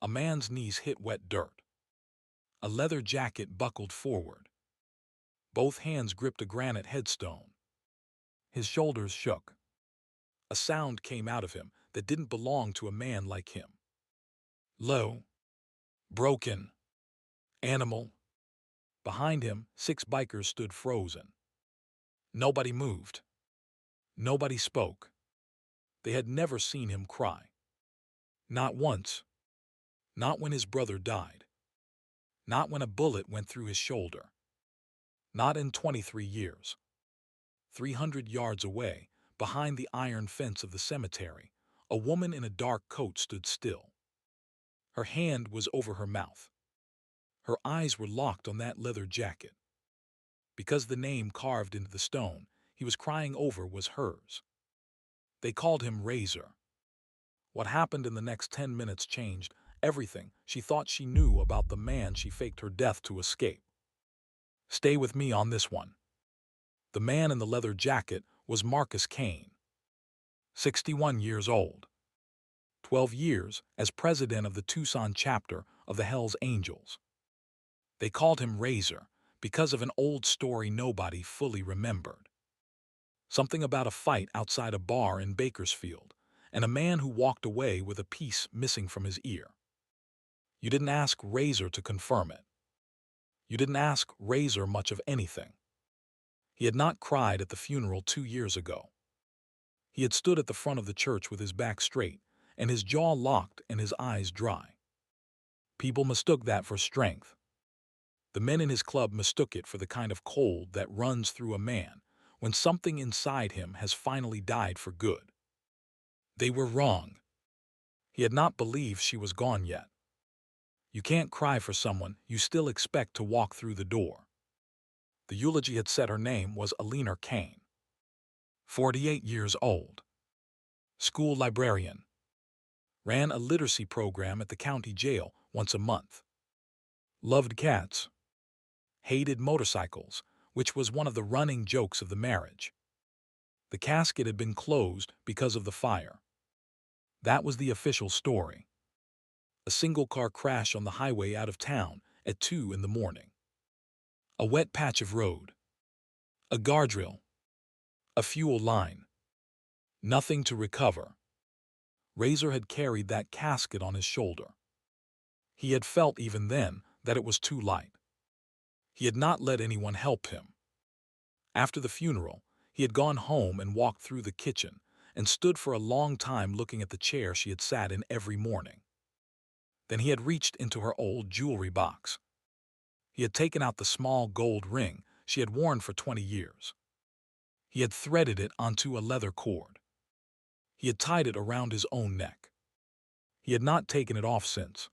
A man's knees hit wet dirt. A leather jacket buckled forward. Both hands gripped a granite headstone. His shoulders shook. A sound came out of him that didn't belong to a man like him. Low, broken, animal. Behind him, 6 bikers stood frozen. Nobody moved. Nobody spoke. They had never seen him cry. Not once. Not when his brother died. Not when a bullet went through his shoulder. Not in 23 years. 300 yards away, behind the iron fence of the cemetery, a woman in a dark coat stood still. Her hand was over her mouth. Her eyes were locked on that leather jacket. Because the name carved into the stone he was crying over was hers. They called him Razor. What happened in the next 10 minutes changed everything she thought she knew about the man she faked her death to escape. Stay with me on this one. The man in the leather jacket was Marcus Kane, 61 years old. 12 years as president of the Tucson chapter of the Hells Angels. They called him Razor because of an old story nobody fully remembered. Something about a fight outside a bar in Bakersfield, and a man who walked away with a piece missing from his ear. You didn't ask Razor to confirm it. You didn't ask Razor much of anything. He had not cried at the funeral 2 years ago. He had stood at the front of the church with his back straight, and his jaw locked and his eyes dry. People mistook that for strength. The men in his club mistook it for the kind of cold that runs through a man when something inside him has finally died for good. They were wrong. He had not believed she was gone yet. You can't cry for someone you still expect to walk through the door. The eulogy had said her name was Alina Kane. 48 years old. School librarian. Ran a literacy program at the county jail once a month. Loved cats. Hated motorcycles, which was one of the running jokes of the marriage. The casket had been closed because of the fire. That was the official story. A single-car crash on the highway out of town at 2 in the morning. A wet patch of road. A guardrail. A fuel line. Nothing to recover. Razor had carried that casket on his shoulder. He had felt even then that it was too light. He had not let anyone help him. After the funeral, he had gone home and walked through the kitchen and stood for a long time looking at the chair she had sat in every morning. Then he had reached into her old jewelry box. He had taken out the small gold ring she had worn for 20 years. He had threaded it onto a leather cord. He had tied it around his own neck. He had not taken it off since.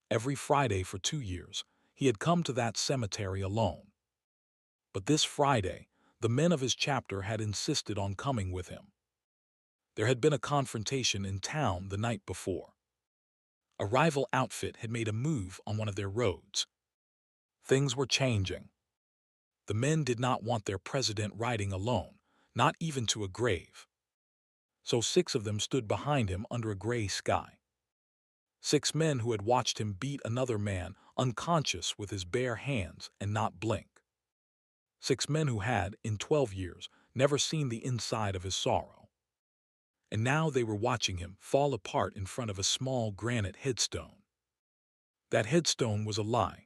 Every Friday for 2 years, he had come to that cemetery alone. But this Friday, the men of his chapter had insisted on coming with him. There had been a confrontation in town the night before. A rival outfit had made a move on one of their roads. Things were changing. The men did not want their president riding alone, not even to a grave. So 6 of them stood behind him under a gray sky. 6 men who had watched him beat another man unconscious with his bare hands and not blink. 6 men who had, in 12 years, never seen the inside of his sorrow. And now they were watching him fall apart in front of a small granite headstone. That headstone was a lie.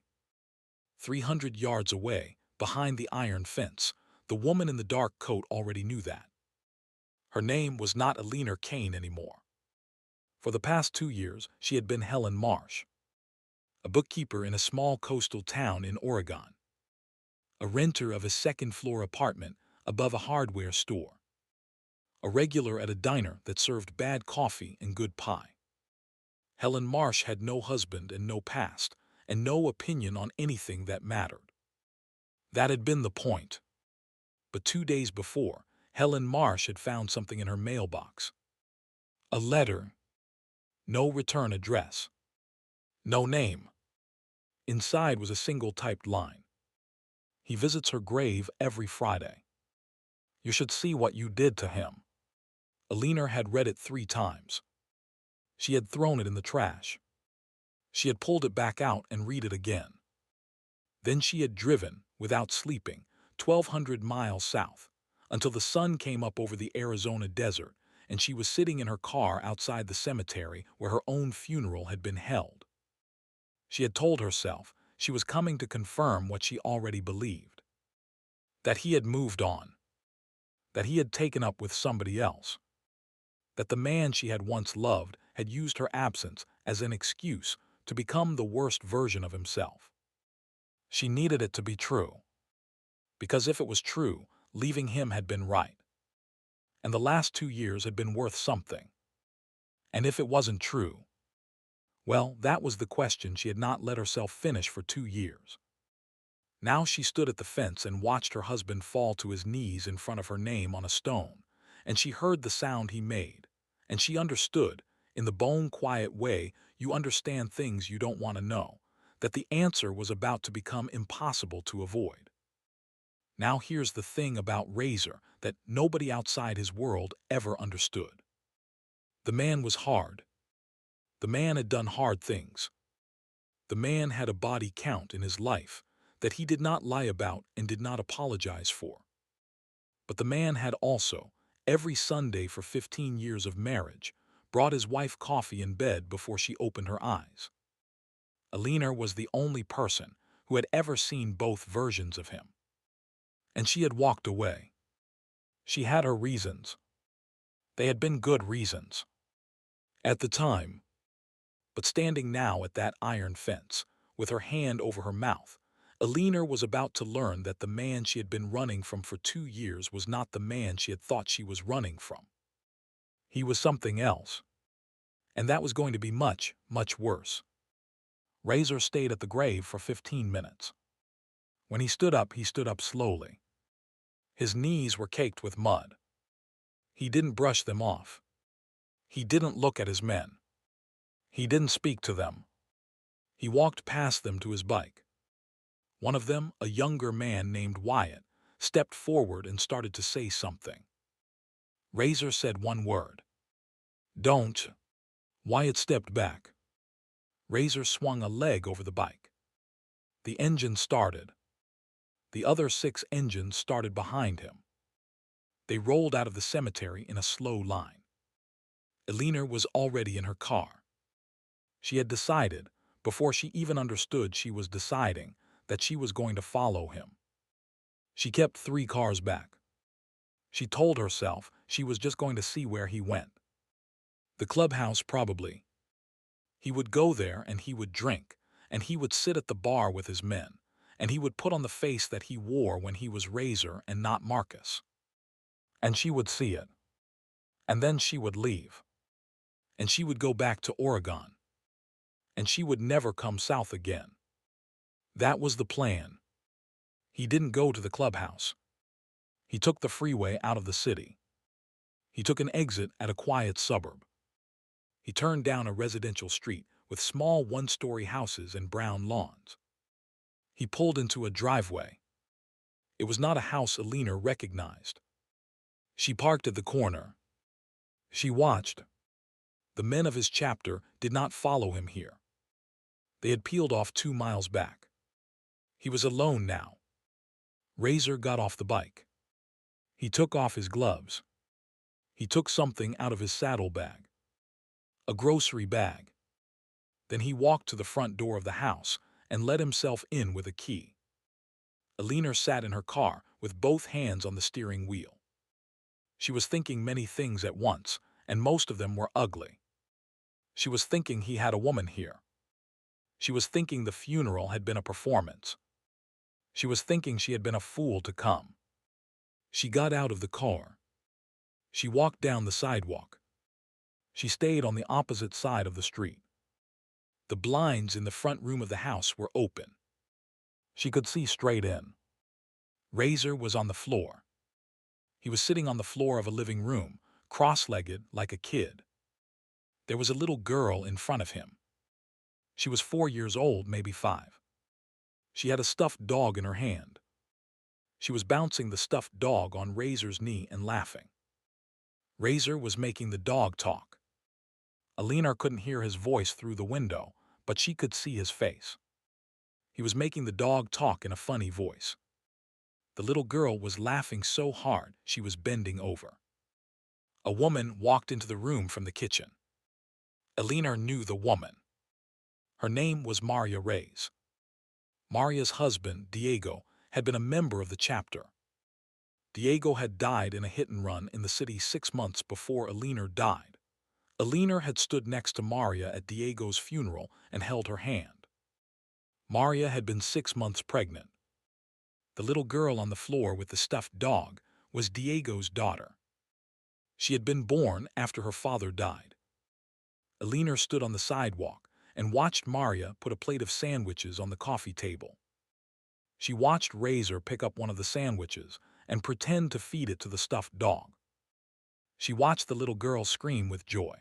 300 yards away, behind the iron fence, the woman in the dark coat already knew that. Her name was not Alina Kane anymore. For the past 2 years, she had been Helen Marsh, a bookkeeper in a small coastal town in Oregon, a renter of a second-floor apartment above a hardware store, a regular at a diner that served bad coffee and good pie. Helen Marsh had no husband and no past, and no opinion on anything that mattered. That had been the point. But 2 days before, Helen Marsh had found something in her mailbox. A letter. No return address. No name. Inside was a single typed line. He visits her grave every Friday. You should see what you did to him. Alina had read it 3 times. She had thrown it in the trash. She had pulled it back out and read it again. Then she had driven, without sleeping, 1,200 miles south, until the sun came up over the Arizona desert, and she was sitting in her car outside the cemetery where her own funeral had been held. She had told herself she was coming to confirm what she already believed, that he had moved on, that he had taken up with somebody else, that the man she had once loved had used her absence as an excuse to become the worst version of himself. She needed it to be true, because if it was true, leaving him had been right, and the last 2 years had been worth something. And if it wasn't true, well, that was the question she had not let herself finish for 2 years. Now she stood at the fence and watched her husband fall to his knees in front of her name on a stone, and she heard the sound he made, and she understood, in the bone-quiet way you understand things you don't want to know, that the answer was about to become impossible to avoid. Now here's the thing about Razor that nobody outside his world ever understood. The man was hard. The man had done hard things. The man had a body count in his life that he did not lie about and did not apologize for. But the man had also, every Sunday for 15 years of marriage, brought his wife coffee in bed before she opened her eyes. Alina was the only person who had ever seen both versions of him. And she had walked away. She had her reasons. They had been good reasons at the time. But standing now at that iron fence, with her hand over her mouth, Alina was about to learn that the man she had been running from for 2 years was not the man she had thought she was running from. He was something else. And that was going to be much, much worse. Razor stayed at the grave for 15 minutes. When he stood up slowly. His knees were caked with mud. He didn't brush them off. He didn't look at his men. He didn't speak to them. He walked past them to his bike. One of them, a younger man named Wyatt, stepped forward and started to say something. Razor said one word. "Don't." Wyatt stepped back. Razor swung a leg over the bike. The engine started. The other 6 engines started behind him. They rolled out of the cemetery in a slow line. Alina was already in her car. She had decided, before she even understood she was deciding, that she was going to follow him. She kept 3 cars back. She told herself she was just going to see where he went. The clubhouse probably. He would go there and he would drink, and he would sit at the bar with his men, and he would put on the face that he wore when he was Razor and not Marcus. And she would see it. And then she would leave. And she would go back to Oregon. And she would never come south again. That was the plan. He didn't go to the clubhouse. He took the freeway out of the city. He took an exit at a quiet suburb. He turned down a residential street with small one-story houses and brown lawns. He pulled into a driveway. It was not a house Alina recognized. She parked at the corner. She watched. The men of his chapter did not follow him here. They had peeled off 2 miles back. He was alone now. Razor got off the bike. He took off his gloves. He took something out of his saddlebag. A grocery bag. Then he walked to the front door of the house and let himself in with a key. Alina sat in her car with both hands on the steering wheel. She was thinking many things at once, and most of them were ugly. She was thinking he had a woman here. She was thinking the funeral had been a performance. She was thinking she had been a fool to come. She got out of the car. She walked down the sidewalk. She stayed on the opposite side of the street. The blinds in the front room of the house were open. She could see straight in. Razor was on the floor. He was sitting on the floor of a living room, cross-legged like a kid. There was a little girl in front of him. She was 4 years old, maybe 5. She had a stuffed dog in her hand. She was bouncing the stuffed dog on Razor's knee and laughing. Razor was making the dog talk. Alina couldn't hear his voice through the window, but she could see his face. He was making the dog talk in a funny voice. The little girl was laughing so hard she was bending over. A woman walked into the room from the kitchen. Elena knew the woman. Her name was Maria Reyes. Maria's husband, Diego, had been a member of the chapter. Diego had died in a hit-and-run in the city 6 months before Elena died. Elena had stood next to Maria at Diego's funeral and held her hand. Maria had been 6 months pregnant. The little girl on the floor with the stuffed dog was Diego's daughter. She had been born after her father died. Elena stood on the sidewalk and watched Maria put a plate of sandwiches on the coffee table. She watched Razor pick up one of the sandwiches and pretend to feed it to the stuffed dog. She watched the little girl scream with joy.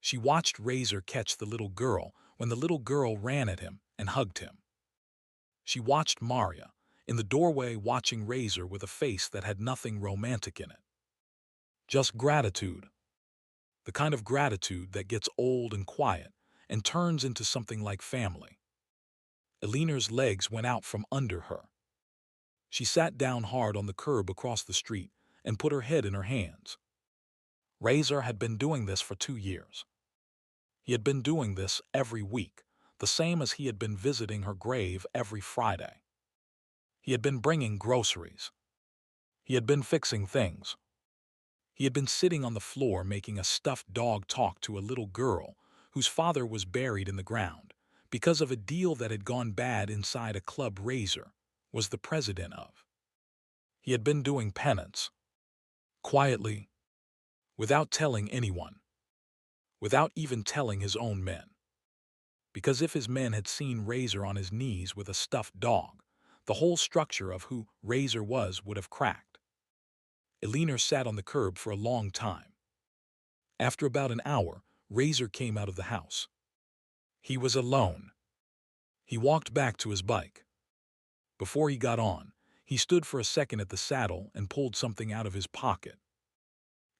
She watched Razor catch the little girl when the little girl ran at him and hugged him. She watched Maria in the doorway watching Razor with a face that had nothing romantic in it. Just gratitude. The kind of gratitude that gets old and quiet and turns into something like family. Elena's legs went out from under her. She sat down hard on the curb across the street and put her head in her hands. Razor had been doing this for 2 years. He had been doing this every week, the same as he had been visiting her grave every Friday. He had been bringing groceries. He had been fixing things. He had been sitting on the floor making a stuffed dog talk to a little girl whose father was buried in the ground because of a deal that had gone bad inside a club Razor was the president of. He had been doing penance. Quietly, without telling anyone. Without even telling his own men. Because if his men had seen Razor on his knees with a stuffed dog, the whole structure of who Razor was would have cracked. Elena sat on the curb for a long time. After about an hour, Razor came out of the house. He was alone. He walked back to his bike. Before he got on, he stood for a second at the saddle and pulled something out of his pocket.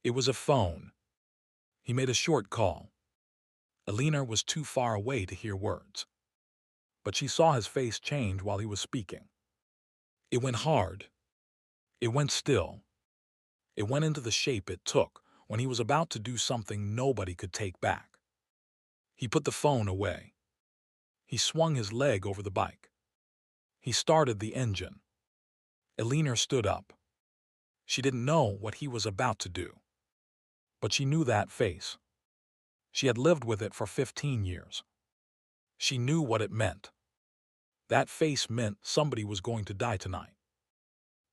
It was a phone. He made a short call. Elena was too far away to hear words. But she saw his face change while he was speaking. It went hard. It went still. It went into the shape it took when he was about to do something nobody could take back. He put the phone away. He swung his leg over the bike. He started the engine. Elena stood up. She didn't know what he was about to do. But she knew that face. She had lived with it for 15 years. She knew what it meant. That face meant somebody was going to die tonight.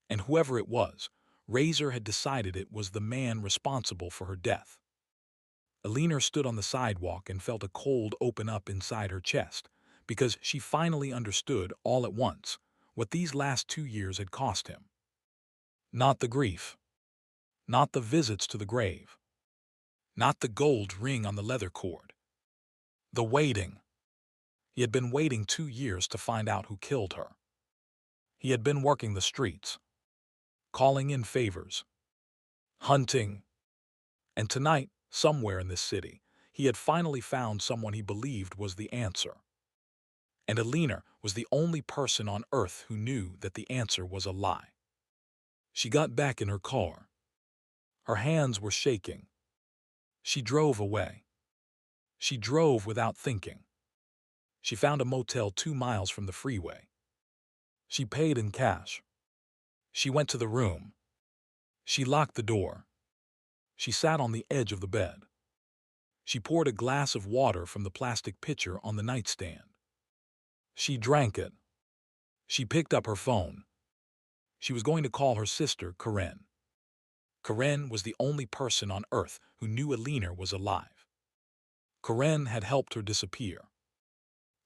And whoever it was, Razor had decided it was the man responsible for her death. Elena stood on the sidewalk and felt a cold open up inside her chest because she finally understood all at once what these last 2 years had cost him. Not the grief. Not the visits to the grave. Not the gold ring on the leather cord. The waiting. He had been waiting 2 years to find out who killed her. He had been working the streets, calling in favors, hunting. And tonight, somewhere in this city, he had finally found someone he believed was the answer. And Elena was the only person on earth who knew that the answer was a lie. She got back in her car. Her hands were shaking. She drove away. She drove without thinking. She found a motel 2 miles from the freeway. She paid in cash. She went to the room. She locked the door. She sat on the edge of the bed. She poured a glass of water from the plastic pitcher on the nightstand. She drank it. She picked up her phone. She was going to call her sister, Karen. Karen was the only person on earth who knew Elena was alive. Karen had helped her disappear.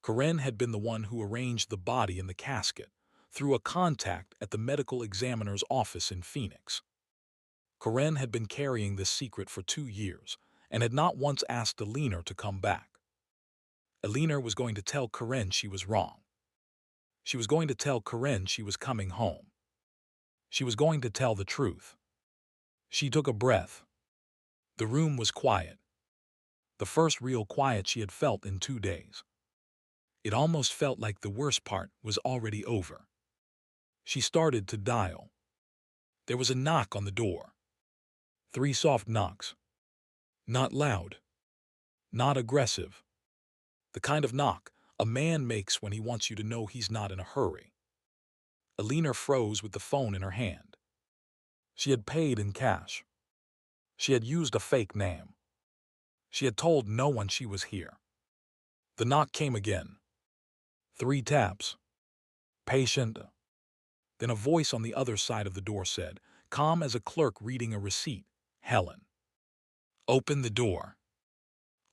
Karen had been the one who arranged the body in the casket through a contact at the medical examiner's office in Phoenix. Karen had been carrying this secret for 2 years and had not once asked Elena to come back. Elena was going to tell Karen she was wrong. She was going to tell Karen she was coming home. She was going to tell the truth. She took a breath. The room was quiet. The first real quiet she had felt in 2 days. It almost felt like the worst part was already over. She started to dial. There was a knock on the door. 3 soft knocks. Not loud. Not aggressive. The kind of knock a man makes when he wants you to know he's not in a hurry. Alina froze with the phone in her hand. She had paid in cash. She had used a fake name. She had told no one she was here. The knock came again. 3 taps. Patient. Then a voice on the other side of the door said, calm as a clerk reading a receipt, Helen. Open the door.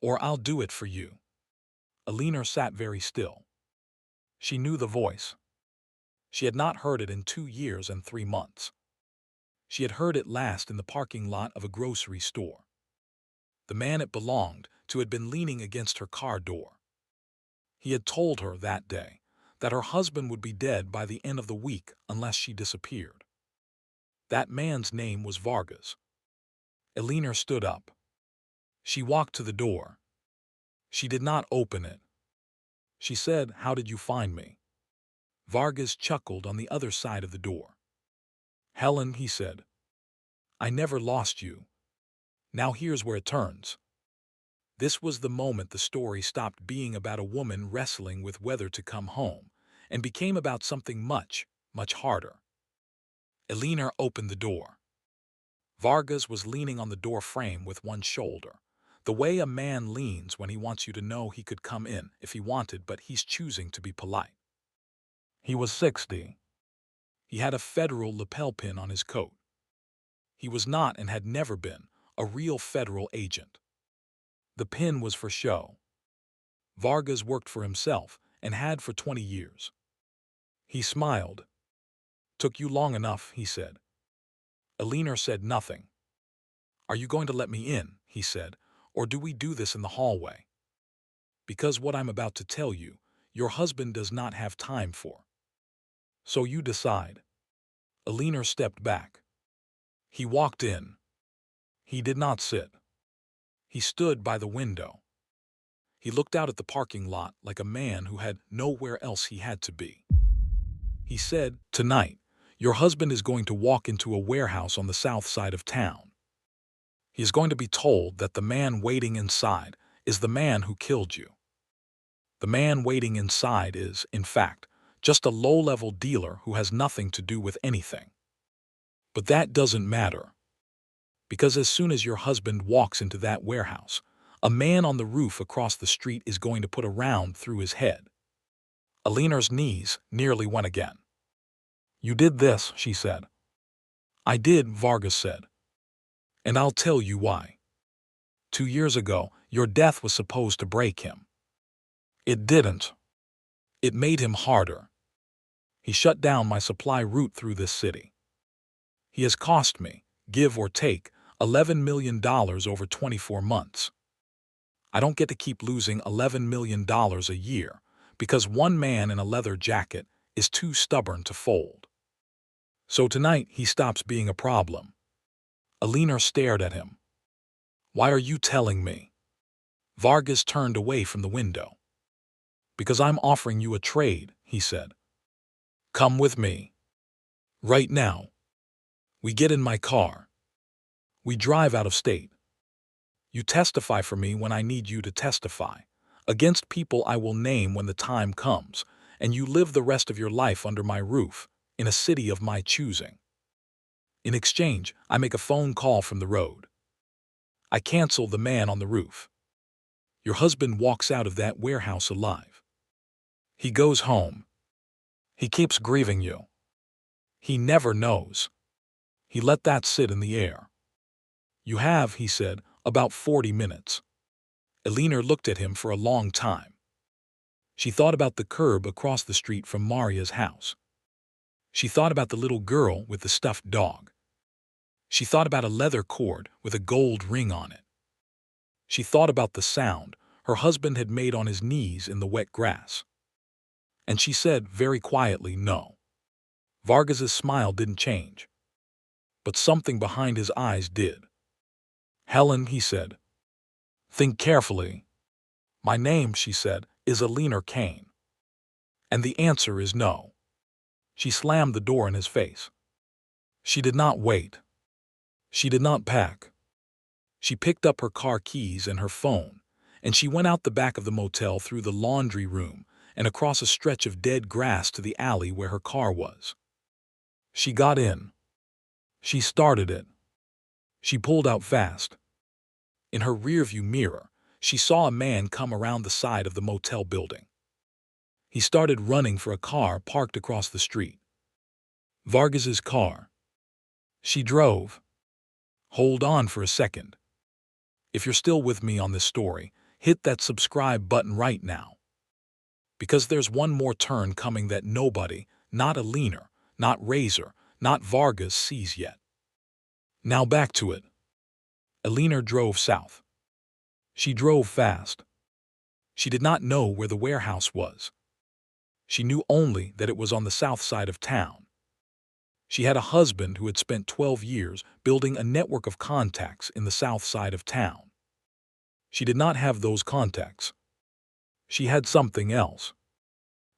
Or I'll do it for you. Alina sat very still. She knew the voice. She had not heard it in 2 years and 3 months. She had heard it last in the parking lot of a grocery store. The man it belonged to had been leaning against her car door. He had told her that day that her husband would be dead by the end of the week unless she disappeared. That man's name was Vargas. Alina stood up. She walked to the door. She did not open it. She said, "How did you find me?" Vargas chuckled on the other side of the door. "Helen," he said, "I never lost you. Now here's where it turns." This was the moment the story stopped being about a woman wrestling with whether to come home and became about something much, much harder. Alina opened the door. Vargas was leaning on the door frame with one shoulder, the way a man leans when he wants you to know he could come in if he wanted, but he's choosing to be polite. He was 60. He had a federal lapel pin on his coat. He was not and had never been a real federal agent. The pin was for show. Vargas worked for himself and had for 20 years. He smiled. "Took you long enough," he said. Alina said nothing. "Are you going to let me in?" he said, "or do we do this in the hallway? Because what I'm about to tell you, your husband does not have time for. So you decide." Alina stepped back. He walked in. He did not sit. He stood by the window. He looked out at the parking lot like a man who had nowhere else he had to be. He said, "Tonight, your husband is going to walk into a warehouse on the south side of town. He is going to be told that the man waiting inside is the man who killed you. The man waiting inside is, in fact, just a low-level dealer who has nothing to do with anything. But that doesn't matter. Because as soon as your husband walks into that warehouse, a man on the roof across the street is going to put a round through his head." Alina's knees nearly went again. "You did this," she said. "I did," Vargas said. "And I'll tell you why. 2 years ago, your death was supposed to break him. It didn't. It made him harder. He shut down my supply route through this city. He has cost me, give or take, $11 million over 24 months. I don't get to keep losing $11 million a year because one man in a leather jacket is too stubborn to fold. So tonight he stops being a problem." Alina stared at him. "Why are you telling me?" Vargas turned away from the window. "Because I'm offering you a trade," he said. "Come with me. Right now. We get in my car. We drive out of state. You testify for me when I need you to testify, against people I will name when the time comes, and you live the rest of your life under my roof, in a city of my choosing. In exchange, I make a phone call from the road. I cancel the man on the roof. Your husband walks out of that warehouse alive. He goes home. He keeps grieving you. He never knows. He let that sit in the air. You have," he said, "about 40 minutes. Alina looked at him for a long time. She thought about the curb across the street from Maria's house. She thought about the little girl with the stuffed dog. She thought about a leather cord with a gold ring on it. She thought about the sound her husband had made on his knees in the wet grass. And she said very quietly, no. Vargas's smile didn't change. But something behind his eyes did. "Helen," he said, "think carefully." "My name," she said, "is Alina Kane. And the answer is no. She slammed the door in his face. She did not wait. She did not pack. She picked up her car keys and her phone, and she went out the back of the motel through the laundry room and across a stretch of dead grass to the alley where her car was. She got in. She started it. She pulled out fast. In her rearview mirror, she saw a man come around the side of the motel building. He started running for a car parked across the street. Vargas's car. She drove. Hold on for a second. If you're still with me on this story, hit that subscribe button right now. Because there's one more turn coming that nobody, not Alina, not Razor, not Vargas sees yet. Now back to it. Alina drove south. She drove fast. She did not know where the warehouse was. She knew only that it was on the south side of town. She had a husband who had spent 12 years building a network of contacts in the south side of town. She did not have those contacts. She had something else.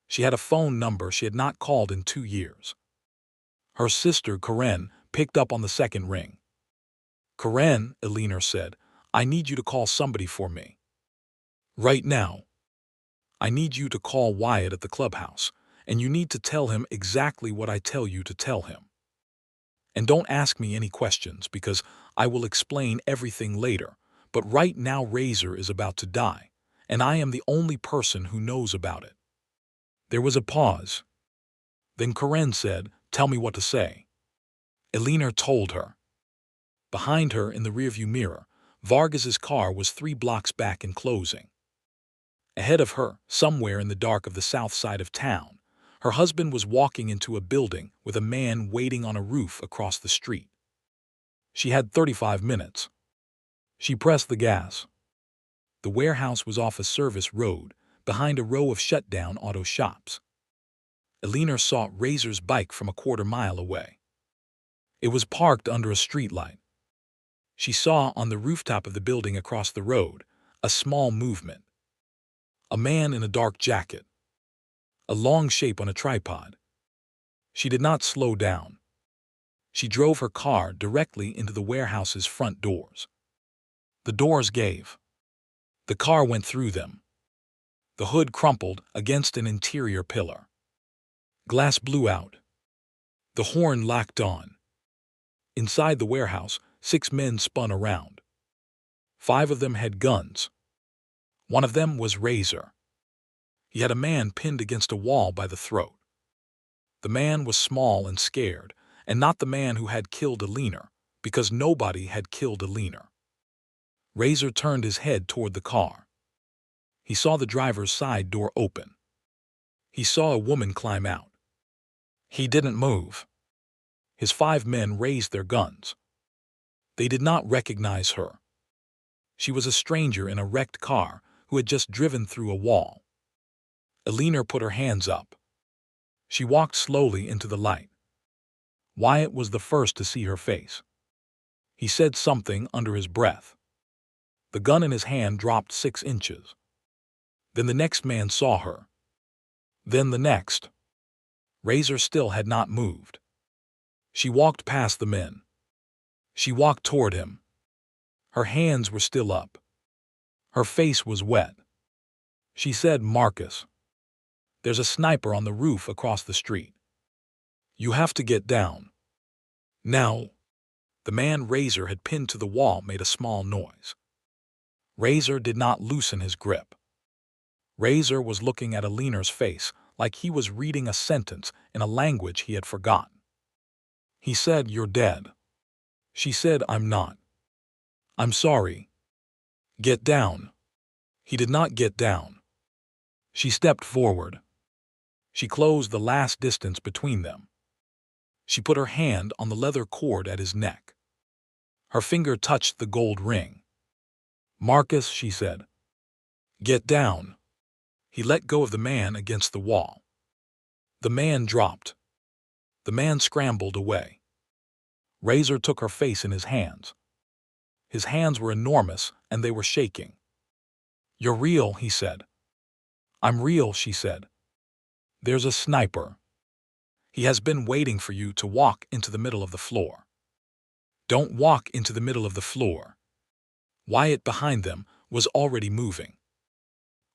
She had a phone number she had not called in 2 years. Her sister, Karen, picked up on the second ring. "Karen," Alina said, "I need you to call somebody for me. Right now. I need you to call Wyatt at the clubhouse, and you need to tell him exactly what I tell you to tell him. And don't ask me any questions because I will explain everything later, but right now Razor is about to die, and I am the only person who knows about it." There was a pause. Then Karen said, "Tell me what to say." Alina told her. Behind her in the rearview mirror, Vargas's car was 3 blocks back and closing. Ahead of her, somewhere in the dark of the south side of town, her husband was walking into a building with a man waiting on a roof across the street. She had 35 minutes. She pressed the gas. The warehouse was off a service road, behind a row of shut-down auto shops. Alina saw Razor's bike from a quarter-mile away. It was parked under a streetlight. She saw on the rooftop of the building across the road a small movement. A man in a dark jacket. A long shape on a tripod. She did not slow down. She drove her car directly into the warehouse's front doors. The doors gave. The car went through them. The hood crumpled against an interior pillar. Glass blew out. The horn locked on. Inside the warehouse, 6 men spun around. 5 of them had guns. One of them was Razor. He had a man pinned against a wall by the throat. The man was small and scared, and not the man who had killed Alina, because nobody had killed Alina. Razor turned his head toward the car. He saw the driver's side door open. He saw a woman climb out. He didn't move. His 5 men raised their guns. They did not recognize her. She was a stranger in a wrecked car who had just driven through a wall. Alina put her hands up. She walked slowly into the light. Wyatt was the first to see her face. He said something under his breath. The gun in his hand dropped 6 inches. Then the next man saw her. Then the next. Razor still had not moved. She walked past the men. She walked toward him. Her hands were still up. Her face was wet. She said, "Marcus, there's a sniper on the roof across the street. You have to get down. Now." The man Razor had pinned to the wall made a small noise. Razor did not loosen his grip. Razor was looking at Alina's face like he was reading a sentence in a language he had forgotten. He said, "You're dead." She said, "I'm not. I'm sorry. Get down." He did not get down. She stepped forward. She closed the last distance between them. She put her hand on the leather cord at his neck. Her finger touched the gold ring. "Marcus," she said. "Get down." He let go of the man against the wall. The man dropped. The man scrambled away. Razor took her face in his hands. His hands were enormous and they were shaking. "You're real," he said. "I'm real," she said. There's a sniper. He has been waiting for you to walk into the middle of the floor. Don't walk into the middle of the floor. Wyatt behind them was already moving.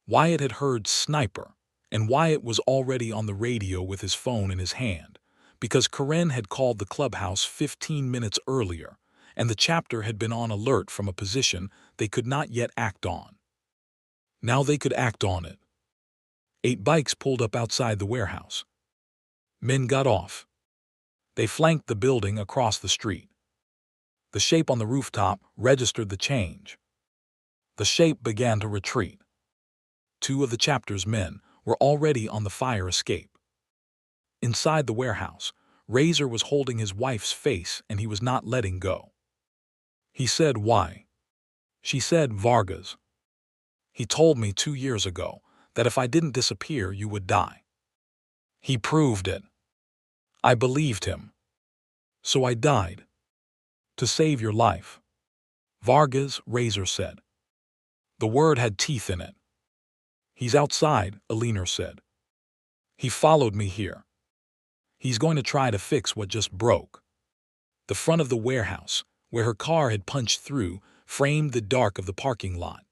Wyatt had heard sniper, and Wyatt was already on the radio with his phone in his hand, because Karen had called the clubhouse 15 minutes earlier, and the chapter had been on alert from a position they could not yet act on. Now they could act on it. 8 bikes pulled up outside the warehouse. Men got off. They flanked the building across the street. The shape on the rooftop registered the change. The shape began to retreat. 2 of the chapter's men were already on the fire escape. Inside the warehouse, Razor was holding his wife's face and he was not letting go. He said, "Why?" She said, "Vargas. He told me 2 years ago that if I didn't disappear, you would die. He proved it. I believed him. So I died. To save your life." "Vargas," Razor said. The word had teeth in it. "He's outside," Alina said. "He followed me here. He's going to try to fix what just broke." The front of the warehouse, where her car had punched through, framed the dark of the parking lot.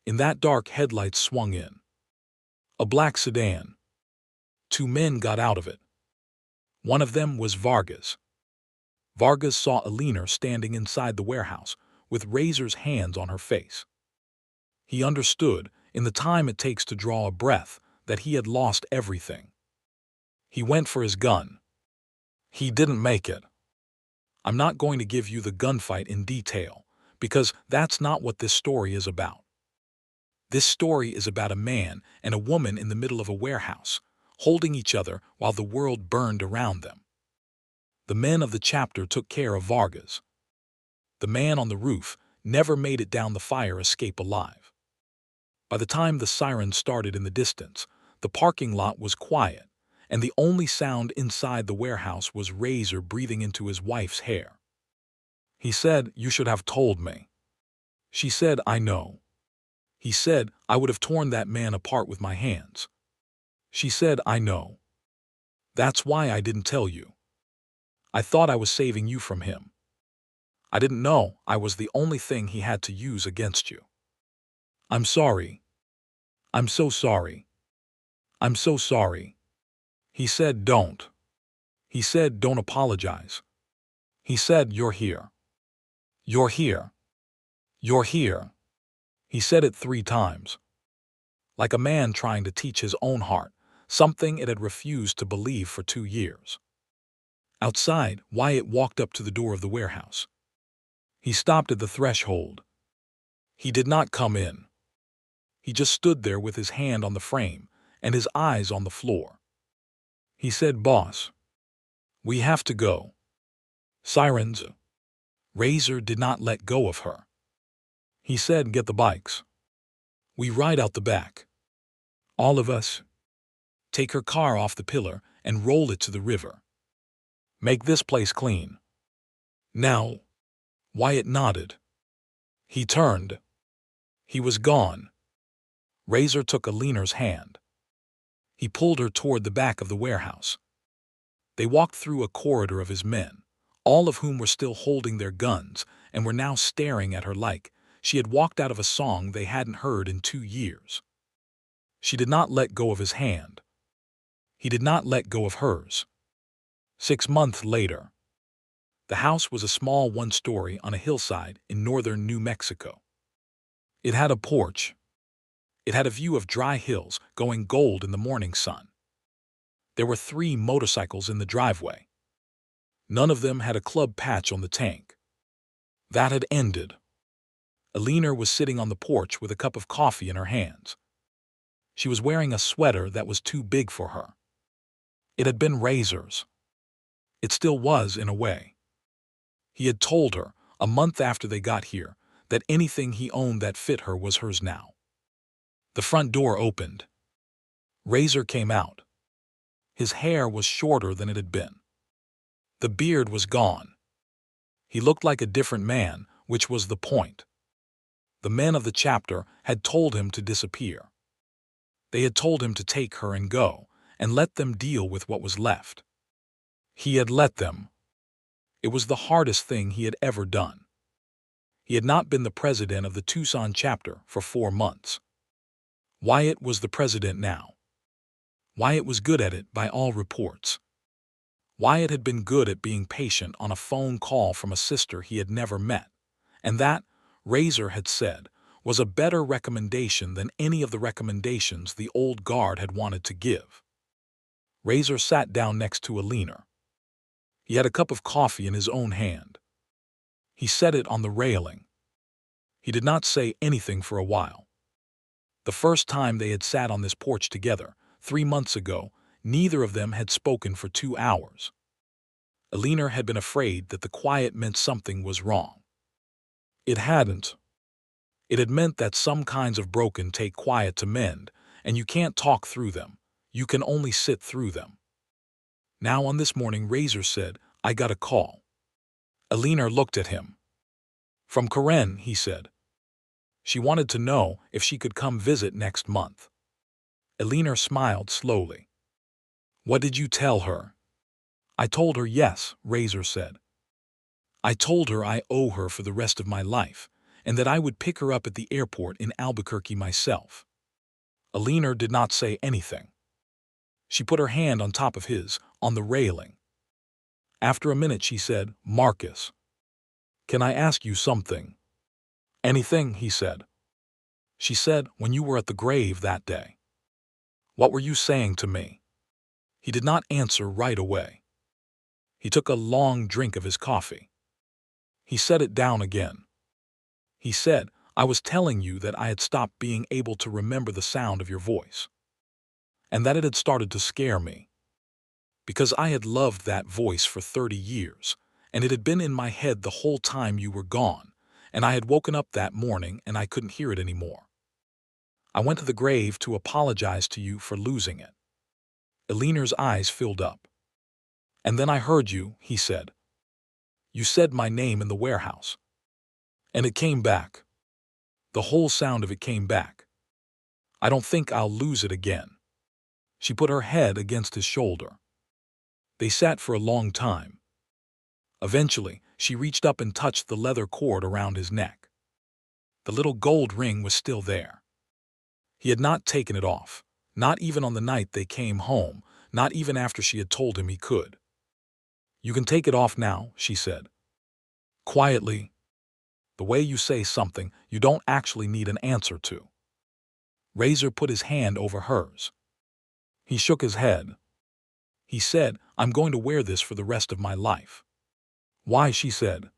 In that dark, headlights swung in. A black sedan. 2 men got out of it. One of them was Vargas. Vargas saw Alina standing inside the warehouse, with Razor's hands on her face. He understood, in the time it takes to draw a breath, that he had lost everything. He went for his gun. He didn't make it. I'm not going to give you the gunfight in detail, because that's not what this story is about. This story is about a man and a woman in the middle of a warehouse, holding each other while the world burned around them. The men of the chapter took care of Vargas. The man on the roof never made it down the fire escape alive. By the time the sirens started in the distance, the parking lot was quiet, and the only sound inside the warehouse was Razor breathing into his wife's hair. He said, "You should have told me." She said, "I know." He said, "I would have torn that man apart with my hands." She said, "I know. That's why I didn't tell you. I thought I was saving you from him. I didn't know I was the only thing he had to use against you. I'm sorry. I'm so sorry. I'm so sorry." He said, "Don't." He said, "Don't apologize." He said, "You're here. You're here. You're here." He said it 3 times. Like a man trying to teach his own heart something it had refused to believe for 2 years. Outside, Wyatt walked up to the door of the warehouse. He stopped at the threshold. He did not come in. He just stood there with his hand on the frame and his eyes on the floor. He said, "Boss, we have to go." Sirens. Razor did not let go of her. He said, "Get the bikes. We ride out the back. All of us. Take her car off the pillar and roll it to the river. Make this place clean. Now." Wyatt nodded. He turned. He was gone. Razor took Alina's hand. He pulled her toward the back of the warehouse. They walked through a corridor of his men, all of whom were still holding their guns and were now staring at her like she had walked out of a song they hadn't heard in 2 years. She did not let go of his hand. He did not let go of hers. 6 months later. The house was a small 1-story on a hillside in northern New Mexico. It had a porch. It had a view of dry hills going gold in the morning sun. There were 3 motorcycles in the driveway. None of them had a club patch on the tank. That had ended. Alina was sitting on the porch with a cup of coffee in her hands. She was wearing a sweater that was too big for her. It had been Razor's. It still was, in a way. He had told her, a month after they got here, that anything he owned that fit her was hers now. The front door opened. Razor came out. His hair was shorter than it had been. The beard was gone. He looked like a different man, which was the point. The men of the chapter had told him to disappear. They had told him to take her and go, and let them deal with what was left. He had let them. It was the hardest thing he had ever done. He had not been the president of the Tucson chapter for 4 months. Wyatt was the president now. Wyatt was good at it by all reports. Wyatt had been good at being patient on a phone call from a sister he had never met, and that, Razor had said, was a better recommendation than any of the recommendations the old guard had wanted to give. Razor sat down next to Alina. He had a cup of coffee in his own hand. He set it on the railing. He did not say anything for a while. The first time they had sat on this porch together, 3 months ago, neither of them had spoken for 2 hours. Alina had been afraid that the quiet meant something was wrong. It hadn't. It had meant that some kinds of broken take quiet to mend, and you can't talk through them. You can only sit through them. Now on this morning, Razor said, "I got a call." Alina looked at him. "From Karen," he said. She wanted to know if she could come visit next month. Alina smiled slowly. "What did you tell her?" "I told her yes," Razor said. "I told her I owe her for the rest of my life, and that I would pick her up at the airport in Albuquerque myself." Alina did not say anything. She put her hand on top of his, on the railing. After a minute she said, "Marcus, can I ask you something?" "Anything," he said. She said, "When you were at the grave that day, what were you saying to me?" He did not answer right away. He took a long drink of his coffee. He set it down again. He said, "I was telling you that I had stopped being able to remember the sound of your voice, and that it had started to scare me. Because I had loved that voice for 30 years, and it had been in my head the whole time you were gone, and I had woken up that morning and I couldn't hear it anymore. I went to the grave to apologize to you for losing it." Alina's eyes filled up. "And then I heard you," he said. "You said my name in the warehouse. And it came back. The whole sound of it came back. I don't think I'll lose it again." She put her head against his shoulder. They sat for a long time. Eventually, she reached up and touched the leather cord around his neck. The little gold ring was still there. He had not taken it off, not even on the night they came home, not even after she had told him he could. "You can take it off now," she said. Quietly. "The way you say something you don't actually need an answer to." Razor put his hand over hers. He shook his head. He said, "I'm going to wear this for the rest of my life." "Why?" she said.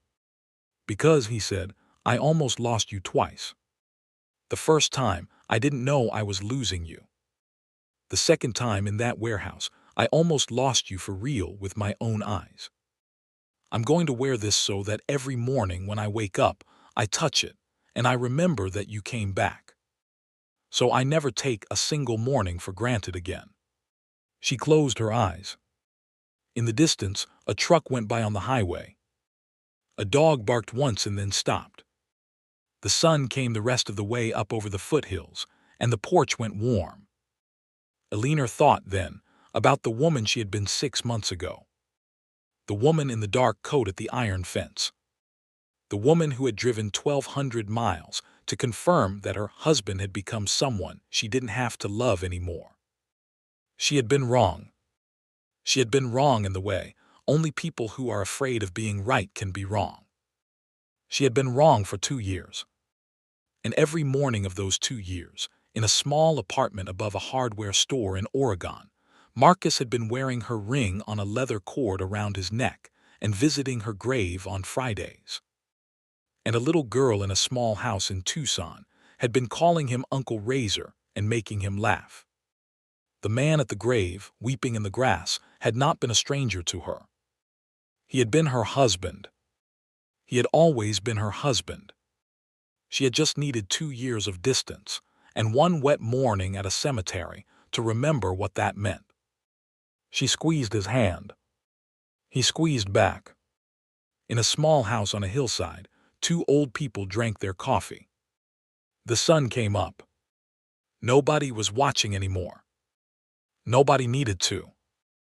"Because," he said, "I almost lost you twice. The first time, I didn't know I was losing you. The second time in that warehouse, I almost lost you for real with my own eyes. I'm going to wear this so that every morning when I wake up, I touch it, and I remember that you came back. So I never take a single morning for granted again." She closed her eyes. In the distance, a truck went by on the highway. A dog barked once and then stopped. The sun came the rest of the way up over the foothills, and the porch went warm. Alina thought then about the woman she had been 6 months ago. The woman in the dark coat at the iron fence. The woman who had driven 1,200 miles to confirm that her husband had become someone she didn't have to love anymore. She had been wrong. She had been wrong in the way only people who are afraid of being right can be wrong. She had been wrong for 2 years. And every morning of those 2 years, in a small apartment above a hardware store in Oregon, Marcus had been wearing her ring on a leather cord around his neck and visiting her grave on Fridays. And a little girl in a small house in Tucson had been calling him Uncle Razor and making him laugh. The man at the grave, weeping in the grass, had not been a stranger to her. He had been her husband. He had always been her husband. She had just needed 2 years of distance and one wet morning at a cemetery to remember what that meant. She squeezed his hand. He squeezed back. In a small house on a hillside, 2 old people drank their coffee. The sun came up. Nobody was watching anymore. Nobody needed to.